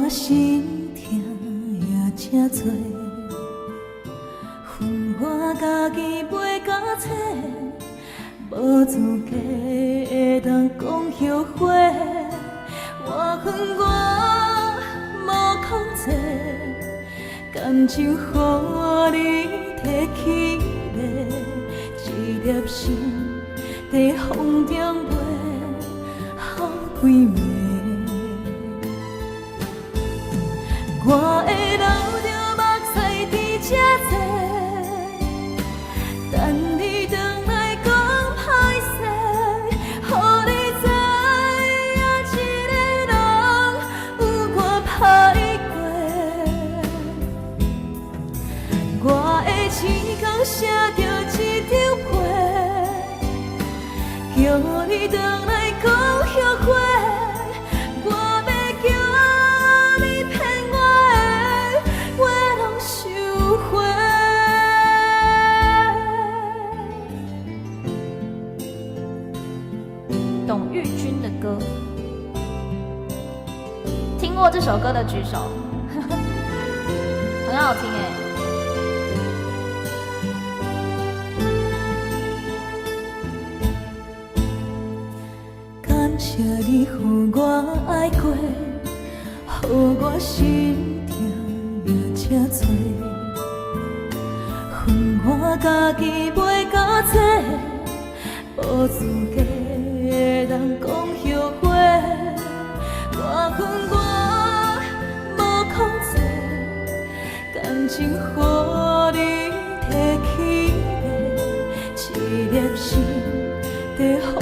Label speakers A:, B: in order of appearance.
A: 心痛也真多，恨我家己袂甲找，无资格会当讲后悔。我恨我无控制，感情予你摕去卖，一粒心在风中飞，好几暝。我会流着目屎伫这坐，等你回来讲歹势，予你知影一个人有我歹过。我的星空写着一张被，叫你回来讲后悔。
B: 董玉君的歌，听过这首歌的举手，很好听哎。
A: 感谢你予我爱过，予我心痛也真多，恨我家己袂甲做，无资格会当讲后悔。我恨我无控制，感情予你摕去卖，一粒心在风